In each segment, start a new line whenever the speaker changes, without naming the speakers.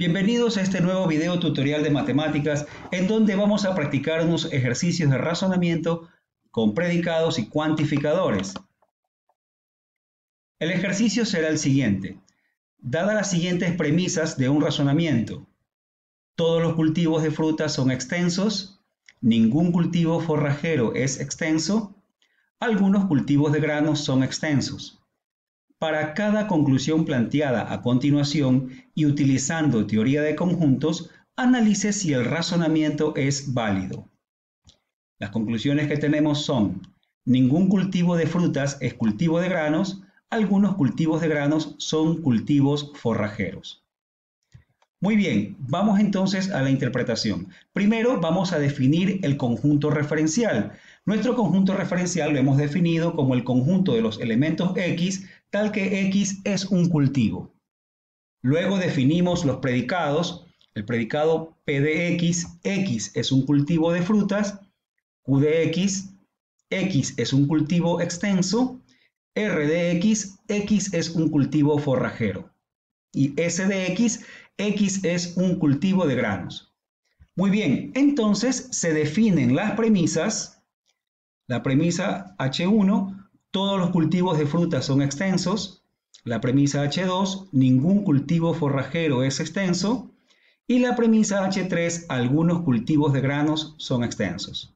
Bienvenidos a este nuevo video tutorial de matemáticas en donde vamos a practicar unos ejercicios de razonamiento con predicados y cuantificadores. El ejercicio será el siguiente. Dadas las siguientes premisas de un razonamiento: todos los cultivos de frutas son extensos, ningún cultivo forrajero es extenso, algunos cultivos de granos son extensos. Para cada conclusión planteada a continuación y utilizando teoría de conjuntos, analice si el razonamiento es válido. Las conclusiones que tenemos son: ningún cultivo de frutas es cultivo de granos, algunos cultivos de granos son cultivos forrajeros. Muy bien, vamos entonces a la interpretación. Primero vamos a definir el conjunto referencial. Nuestro conjunto referencial lo hemos definido como el conjunto de los elementos X, tal que X es un cultivo. Luego definimos los predicados. El predicado P de X es un cultivo de frutas, Q de X es un cultivo extenso, R de X es un cultivo forrajero. Y S de X es un cultivo de granos. Muy bien, entonces se definen las premisas. La premisa H1, todos los cultivos de frutas son extensos. La premisa H2, ningún cultivo forrajero es extenso. Y la premisa H3, algunos cultivos de granos son extensos.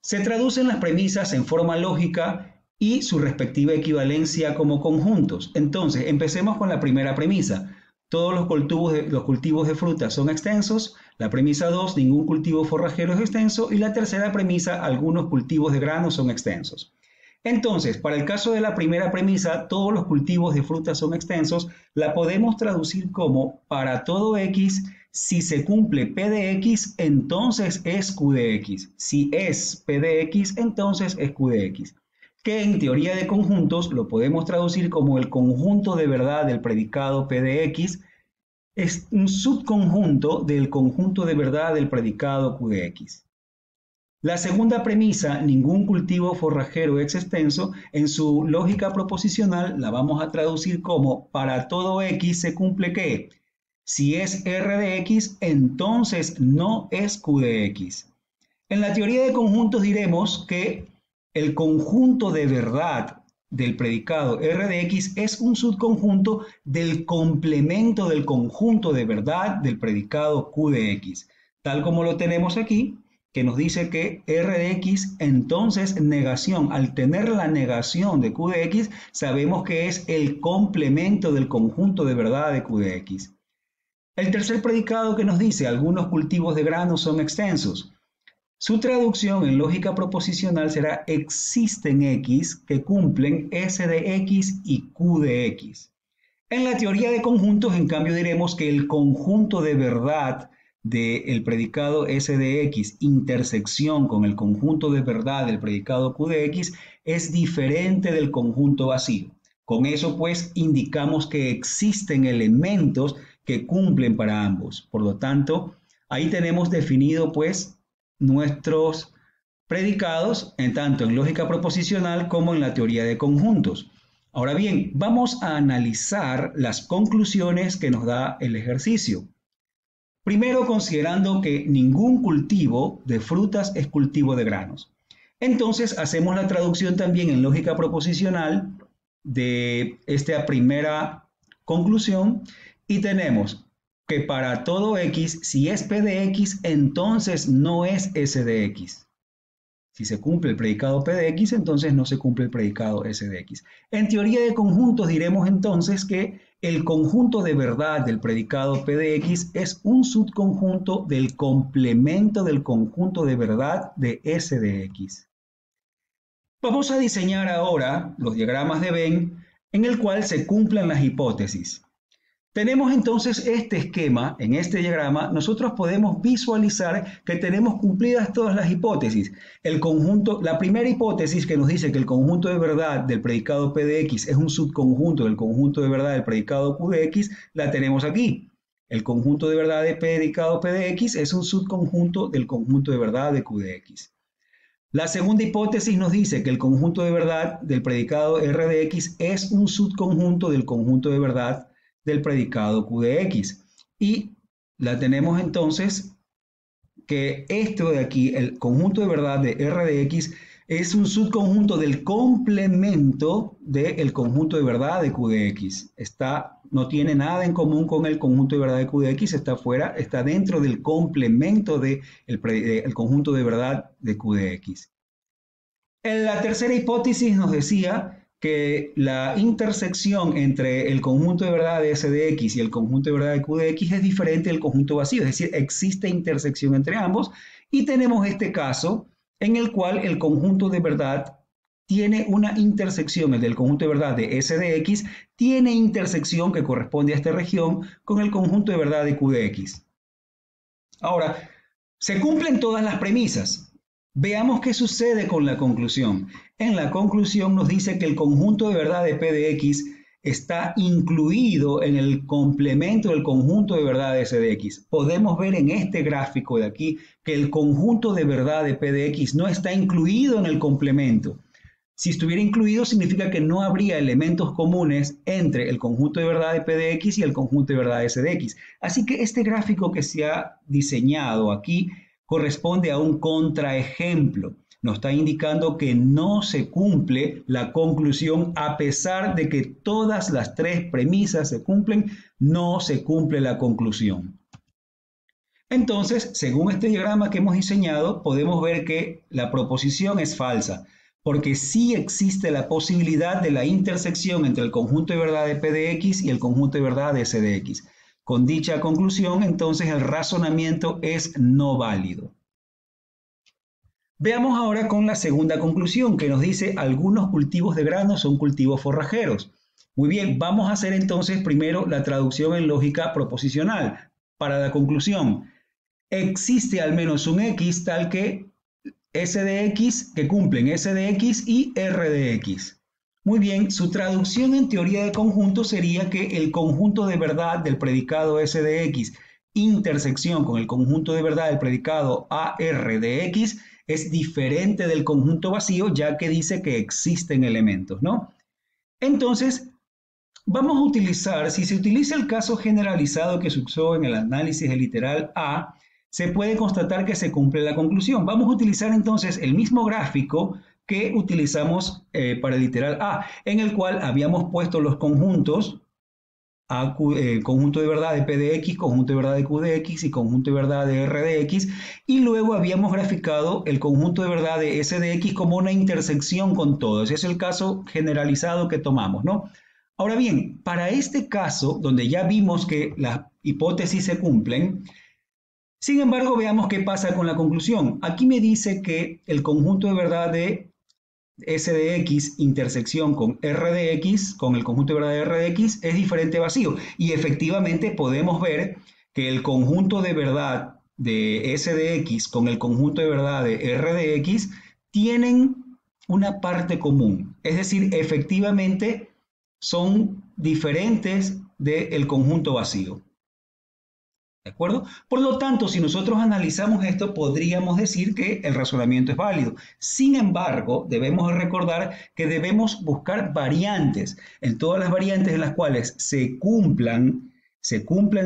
Se traducen las premisas en forma lógica y su respectiva equivalencia como conjuntos. Entonces, empecemos con la primera premisa. Todos los cultivos de frutas son extensos. La premisa 2, ningún cultivo forrajero es extenso. Y la tercera premisa, algunos cultivos de granos son extensos. Entonces, para el caso de la primera premisa, todos los cultivos de frutas son extensos, la podemos traducir como: para todo X, si se cumple P de X, entonces es Q de X. Si es P de X, entonces es Q de X. Que en teoría de conjuntos lo podemos traducir como el conjunto de verdad del predicado P de X es un subconjunto del conjunto de verdad del predicado Q de X. La segunda premisa, ningún cultivo forrajero es extenso, en su lógica proposicional la vamos a traducir como: para todo X se cumple que si es R de X, entonces no es Q de X. En la teoría de conjuntos diremos que el conjunto de verdad del predicado R de X es un subconjunto del complemento del conjunto de verdad del predicado Q de X, tal como lo tenemos aquí, que nos dice que R de X, entonces negación. Al tener la negación de Q de X, sabemos que es el complemento del conjunto de verdad de Q de X. El tercer predicado que nos dice: algunos cultivos de granos son extensos. Su traducción en lógica proposicional será: existen X que cumplen S de X y Q de X. En la teoría de conjuntos, en cambio, diremos que el conjunto de verdad del predicado S de X intersección con el conjunto de verdad del predicado Q de X es diferente del conjunto vacío. Con eso, pues, indicamos que existen elementos que cumplen para ambos. Por lo tanto, ahí tenemos definido, pues, nuestros predicados, tanto en lógica proposicional como en la teoría de conjuntos. Ahora bien, vamos a analizar las conclusiones que nos da el ejercicio. Primero, considerando que ningún cultivo de frutas es cultivo de granos. Entonces, hacemos la traducción también en lógica proposicional de esta primera conclusión y tenemos que para todo X, si es P de X, entonces no es S de X. Si se cumple el predicado P de X, entonces no se cumple el predicado S de X. En teoría de conjuntos diremos entonces que el conjunto de verdad del predicado P de X es un subconjunto del complemento del conjunto de verdad de S de X. Vamos a diseñar ahora los diagramas de Venn en el cual se cumplen las hipótesis. Tenemos entonces este esquema. En este diagrama nosotros podemos visualizar que tenemos cumplidas todas las hipótesis. El conjunto, la primera hipótesis que nos dice que el conjunto de verdad del predicado P de X es un subconjunto del conjunto de verdad del predicado Q de X, la tenemos aquí. El conjunto de verdad del predicado P de X es un subconjunto del conjunto de verdad de Q de X. La segunda hipótesis nos dice que el conjunto de verdad del predicado R de X es un subconjunto del conjunto de verdad del predicado Q de X. y la tenemos entonces que esto de aquí, el conjunto de verdad de R de X, es un subconjunto del complemento del conjunto de verdad de Q de X. No tiene nada en común con el conjunto de verdad de Q de X, está fuera, está dentro del complemento del conjunto de verdad de Q de X. En la tercera hipótesis nos decía que la intersección entre el conjunto de verdad de S de X y el conjunto de verdad de Q de X es diferente del conjunto vacío, es decir, existe intersección entre ambos, y tenemos este caso en el cual el conjunto de verdad tiene una intersección, el del conjunto de verdad de S de X tiene intersección que corresponde a esta región con el conjunto de verdad de Q de X. Ahora, se cumplen todas las premisas. Veamos qué sucede con la conclusión. En la conclusión nos dice que el conjunto de verdad de P de X está incluido en el complemento del conjunto de verdad de S de X. Podemos ver en este gráfico de aquí que el conjunto de verdad de P de X no está incluido en el complemento. Si estuviera incluido, significa que no habría elementos comunes entre el conjunto de verdad de P de X y el conjunto de verdad de S de X. Así que este gráfico que se ha diseñado aquí corresponde a un contraejemplo. Nos está indicando que no se cumple la conclusión a pesar de que todas las tres premisas se cumplen, no se cumple la conclusión. Entonces, según este diagrama que hemos diseñado, podemos ver que la proposición es falsa, porque sí existe la posibilidad de la intersección entre el conjunto de verdad de P de X y el conjunto de verdad de S de X. Con dicha conclusión, entonces el razonamiento es no válido. Veamos ahora con la segunda conclusión, que nos dice algunos cultivos de grano son cultivos forrajeros. Muy bien, vamos a hacer entonces primero la traducción en lógica proposicional. Para la conclusión, existe al menos un X tal que S de X, que cumplen S de X y R de X. Muy bien, su traducción en teoría de conjuntos sería que el conjunto de verdad del predicado S de X intersección con el conjunto de verdad del predicado AR de X es diferente del conjunto vacío, ya que dice que existen elementos, ¿no? Entonces, vamos a utilizar, si se utiliza el caso generalizado que se usó en el análisis del literal A, se puede constatar que se cumple la conclusión. Vamos a utilizar entonces el mismo gráfico que utilizamos para el literal A, en el cual habíamos puesto los conjuntos, conjunto de verdad de P de X, conjunto de verdad de Q de X y conjunto de verdad de R de X, y luego habíamos graficado el conjunto de verdad de S de X como una intersección con todo. Ese es el caso generalizado que tomamos, ¿no? Ahora bien, para este caso, donde ya vimos que las hipótesis se cumplen, sin embargo, veamos qué pasa con la conclusión. Aquí me dice que el conjunto de verdad de S de X intersección con R de X, con el conjunto de verdad de R de X, es diferente a vacío. Y efectivamente podemos ver que el conjunto de verdad de S de X con el conjunto de verdad de R de X tienen una parte común. Es decir, efectivamente son diferentes del conjunto vacío. ¿De acuerdo? Por lo tanto, si nosotros analizamos esto, podríamos decir que el razonamiento es válido. Sin embargo, debemos recordar que debemos buscar variantes. En todas las variantes en las cuales se cumplan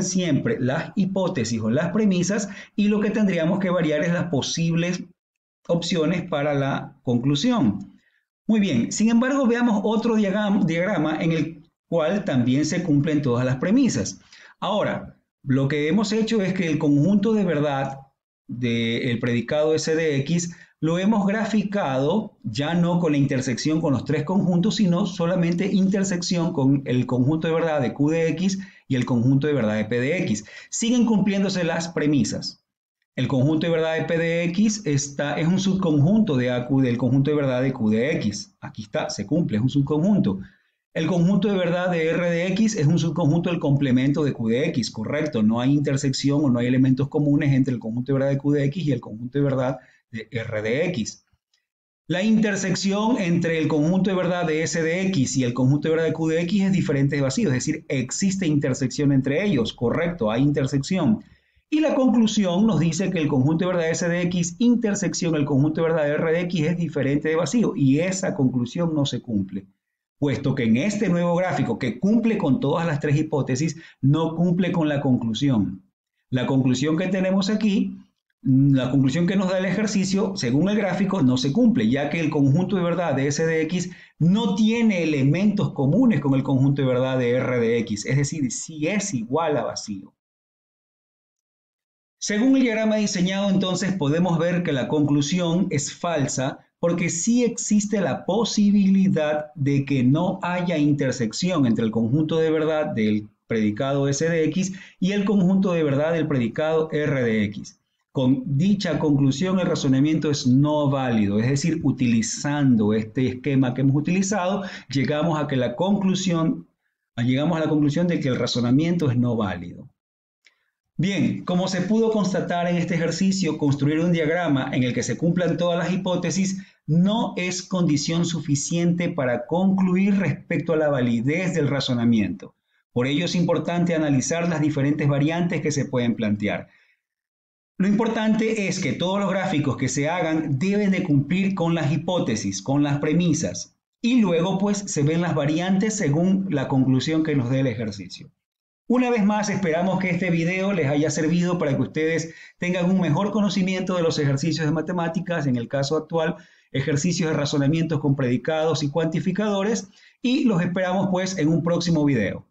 siempre las hipótesis o las premisas, y lo que tendríamos que variar es las posibles opciones para la conclusión. Muy bien, sin embargo, veamos otro diagrama en el cual también se cumplen todas las premisas. Ahora, lo que hemos hecho es que el conjunto de verdad del predicado S de X lo hemos graficado ya no con la intersección con los tres conjuntos, sino solamente intersección con el conjunto de verdad de Q de X y el conjunto de verdad de P de X. Siguen cumpliéndose las premisas. El conjunto de verdad de P de X es un subconjunto del conjunto de verdad de Q de X. Aquí está, se cumple, es un subconjunto. El conjunto de verdad de R de X es un subconjunto del complemento de Q de X, correcto. No hay intersección o no hay elementos comunes entre el conjunto de verdad de Q de X y el conjunto de verdad de R de X. La intersección entre el conjunto de verdad de S de X y el conjunto de verdad de Q de X es diferente de vacío, es decir, existe intersección entre ellos, correcto, hay intersección. Y la conclusión nos dice que el conjunto de verdad de S de X intersección el conjunto de verdad de R de X es diferente de vacío, y esa conclusión no se cumple. puesto que en este nuevo gráfico, que cumple con todas las tres hipótesis, no cumple con la conclusión. La conclusión que tenemos aquí, la conclusión que nos da el ejercicio, según el gráfico, no se cumple, ya que el conjunto de verdad de S de X no tiene elementos comunes con el conjunto de verdad de R de X, es decir, si es igual a vacío. Según el diagrama diseñado, entonces podemos ver que la conclusión es falsa porque sí existe la posibilidad de que no haya intersección entre el conjunto de verdad del predicado S de X y el conjunto de verdad del predicado R de X. Con dicha conclusión, el razonamiento es no válido, es decir, utilizando este esquema que hemos utilizado, llegamos a la conclusión de que el razonamiento es no válido. Bien, como se pudo constatar en este ejercicio, construir un diagrama en el que se cumplan todas las hipótesis no es condición suficiente para concluir respecto a la validez del razonamiento. Por ello es importante analizar las diferentes variantes que se pueden plantear. Lo importante es que todos los gráficos que se hagan deben de cumplir con las hipótesis, con las premisas, y luego pues se ven las variantes según la conclusión que nos dé el ejercicio. Una vez más, esperamos que este video les haya servido para que ustedes tengan un mejor conocimiento de los ejercicios de matemáticas, en el caso actual, ejercicios de razonamientos con predicados y cuantificadores, y los esperamos pues en un próximo video.